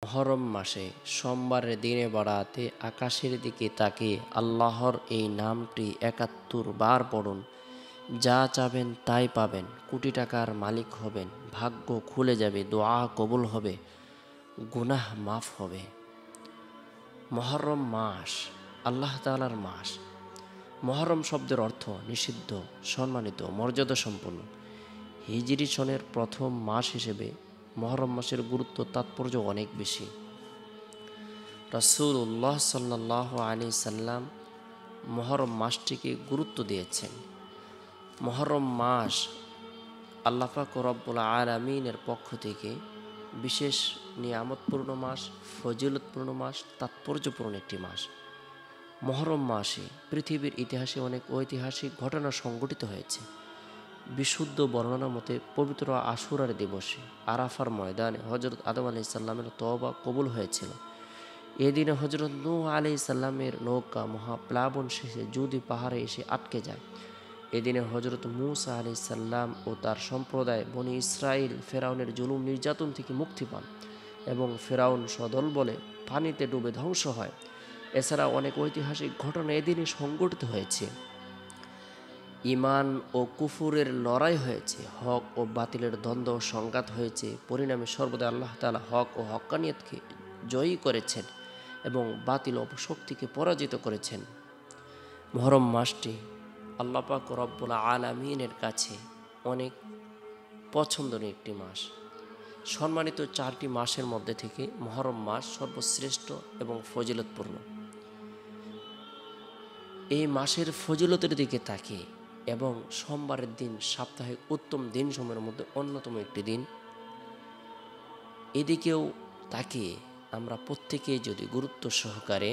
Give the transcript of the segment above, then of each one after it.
মহরম মাসে সোমবারের দিনে বরাতে আকাশের দিকে তাকিয়ে আল্লাহর এই নামটি ৭১ বার পড়ুন। যা চাবেন তাই পাবেন, কোটি টাকার মালিক হবেন, ভাগ্য খুলে যাবে, দোয়া কবুল হবে, গুনাহ মাফ হবে। মহরম মাস আল্লাহ তাআলার মাস। মহরম শব্দের অর্থ নিষিদ্ধ, সম্মানিত, মর্যাদা সম্পন্ন। হিজরি সনের প্রথম মাস হিসেবে মহরম মাসের গুরুত্ব তাৎপর্য অনেক বেশি। রাসূলুল্লাহ সাল্লাল্লাহু আলাইহি সাল্লাম মহরম মাসটিকে গুরুত্ব দিয়েছেন। মহরম মাস আল্লাহ পাক রব্বুল আলামিনের পক্ষ থেকে বিশেষ নিয়ামতপূর্ণ মাস, ফজিলতপূর্ণ মাস, তাৎপর্যপূর্ণ একটি মাস। মহরম মাসে পৃথিবীর ইতিহাসে অনেক ঐতিহাসিক ঘটনা সংঘটিত হয়েছে। বিশুদ্ধ বর্ণনা মতে পবিত্র আশুরার দিবসে আরাফার ময়দানে হজরত আদম আলাইহিস সালামের তওবা কবুল হয়েছিল। এদিনে হজরত নূহ আলাইহিস সালামের নৌকা মহাপ্লাবন শেষে জুদি পাহাড়ে এসে আটকে যায়। এদিনে হজরত মূসা আলাইহিস সালাম ও তার সম্প্রদায় বনি ইসরাইল ফেরাউনের জুলুম নির্যাতন থেকে মুক্তি পান এবং ফেরাউন সদল বলে পানিতে ডুবে ধ্বংস হয়। এছাড়া অনেক ঐতিহাসিক ঘটনা এদিনে সংঘটিত হয়েছে। ঈমান ও কুফুরের লড়াই হয়েছে, হক ও বাতিলের দ্বন্দ্ব ও সংঘাত হয়েছে। পরিণামে সর্বদা আল্লাহ তাআলা হক ও হক্কানিয়তকে জয়ী করেছেন এবং বাতিল অপশক্তিকে পরাজিত করেছেন। মুহররম মাসটি আল্লাহ পাক রব্বুল আলামিনের কাছে অনেক পছন্দনীয় একটি মাস। সম্মানিত 4টি মাসের মধ্যে থেকে মুহররম মাস সর্বশ্রেষ্ঠ এবং ফজিলতপূর্ণ। এই মাসের ফজিলতের দিকে তাকিয়ে এবং সোমবারের দিন সাপ্তাহিক উত্তম দিনসমূহের মধ্যে অন্যতম একটি দিন, এদিকেও তাকিয়ে আমরা প্রত্যেকেই যদি গুরুত্ব সহকারে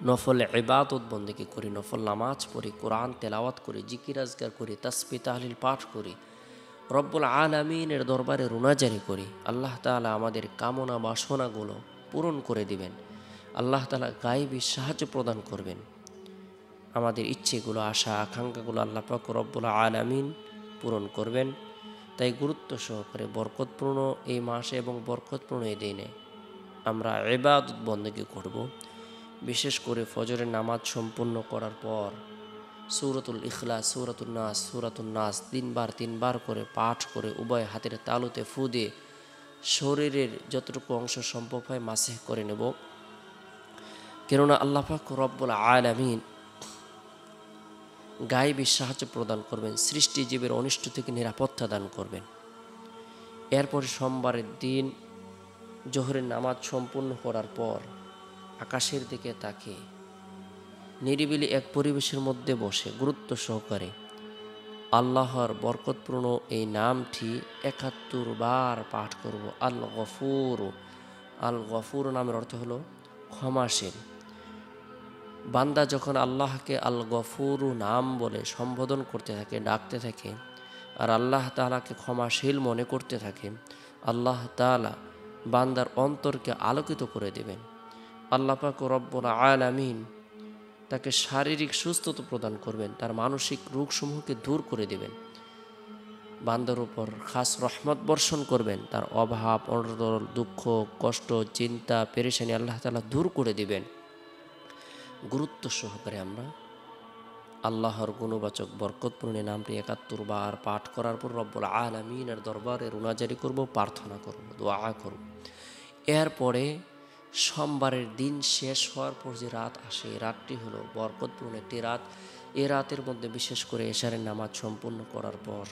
নফল ইবাদত বন্দেগী করি, নফল নামাজ পড়ি, কোরআন তেলাওয়াত করি, জিকির আজকার করি, তাসবিহ তাহলিল পাঠ করি, রব্বুল আলামিনের দরবারে রুনাজারি করি, আল্লাহ তাআলা আমাদের কামনা বাসনাগুলো পূরণ করে দিবেন। আল্লাহ তাআলা গায়বী সাহায্য প্রদান করবেন। আমাদের ইচ্ছেগুলো, আশা আকাঙ্ক্ষাগুলো আল্লাহ পাক রব্বুল আলামিন পূরণ করবেন। তাই গুরুত্ব সহকারে বরকতপূর্ণ এই মাসে এবং বরকতপূর্ণ এই দিনে আমরা ইবাদত বন্দেগী করব। বিশেষ করে ফজরের নামাজ সম্পূর্ণ করার পর সূরাতুল ইখলাস, সূরাতুন নাস 3 বার করে পাঠ করে উভয় হাতের তালুতে ফু দিয়ে শরীরের যতটুকু অংশ সম্ভব হয় মাসেহ করে নেব। কেননা আল্লাহ পাক রব্বুল আলামিন গায়বী সাহায্য প্রদান করবেন, সৃষ্টি জীবের অনিষ্ট থেকে নিরাপত্তা দান করবেন। এরপরে সোমবারের দিন জোহরের নামাজ সম্পূর্ণ করার পর আকাশের দিকে তাকিয়ে নিরিবিলি এক পরিবেশের মধ্যে বসে গুরুত্ব সহকারে আল্লাহর বরকতপূর্ণ এই নামটি ৭১ বার পাঠ করব। আল গফুর। আল গফুর নামের অর্থ হলো ক্ষমাশীল। বান্দা যখন আল্লাহকে আল গফুরু নাম বলে সম্বোধন করতে থাকে, ডাকতে থাকে, আর আল্লাহ তাআলাকে ক্ষমাশীল মনে করতে থাকে, আল্লাহ তাআলা বান্দার অন্তরকে আলোকিত করে দেবেন। আল্লাহ পাক রব্বুল আলামিন তাকে শারীরিক সুস্থতা প্রদান করবেন, তার মানসিক রোগসমূহকে দূর করে দেবেন, বান্দার উপর খাস রহমত বর্ষণ করবেন, তার অভাব অনটন, দুঃখ, কষ্ট, চিন্তা, পেরেশানি আল্লাহ তাআলা দূর করে দিবেন। গুরুত্ব সহকারে আমরা আল্লাহর গুণবাচক বরকতপূর্ণ নামটি ৭১ বার পাঠ করার পর রব্বুল আলামিনের দরবারে রুনাজারি করব, প্রার্থনা করব, দোয়া করব। এরপরে সোমবারের দিন শেষ হওয়ার পর যে রাত আসে, এই রাতটি হলো বরকতপূর্ণ একটি রাত। এ রাতের মধ্যে বিশেষ করে এশারের নামাজ সম্পূর্ণ করার পর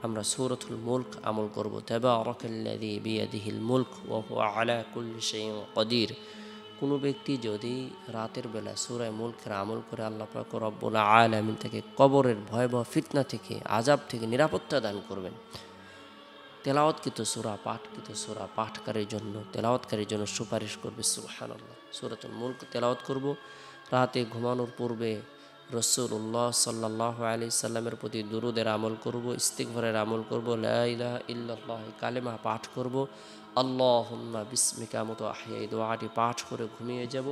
আমরা সূরাতুল মুলক আমল করব। তাবারাকাল্লাযী বিয়াদিহিল মুলক ওয়া হুয়া আলা কুল্লি শাইইন কাদির। কোনো ব্যক্তি যদি রাতের বেলা সূরা মুলকের আমল করে আল্লাহ পাক রব্বুল আলামিন তাকে কবরের ভয়াবহ ফিতনা থেকে, আযাব থেকে নিরাপত্তা দান করবেন। তেলাওয়াতকৃত সূরা, পাঠকৃত সূরা তেলাওয়াতকারীর জন্য সুপারিশ করবে। সুবহানাল্লাহ। সূরাতুল মুলক তেলাওয়াত করব। রাতে ঘুমানোর পূর্বে রাসূলুল্লাহ সাল্লাল্লাহু আলাইহি সাল্লামের প্রতি দুরূদের আমল করব, ইস্তিগফারের আমল করব, লা ইলাহা ইল্লাল্লাহ কালেমা পাঠ করব, আল্লাহুম্মা বিসমিকা আমুতু ওয়া আহইয়া এই দোয়াটি পাঠ করে ঘুমিয়ে যাব।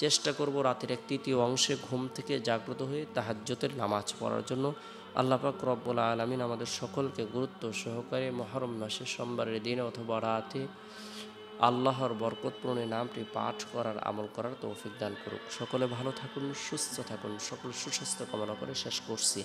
চেষ্টা করব রাতের 1/3 অংশে ঘুম থেকে জাগ্রত হয়ে তাহাজ্জুদের নামাজ পড়ার জন্য। আল্লাহ পাক রব্বুল আলামিন আমাদের সকলকে গুরুত্ব সহকারে মুহররম মাসে সোমবারের দিনে অথবা রাতে আল্লাহর বরকতপূর্ণ নামটি পাঠ করার আমল করার তৌফিক দান করুক। সকলে ভালো থাকুন, সুস্থ থাকুন। সকল সুস্বাস্থ্য কামনা করে শেষ করছি।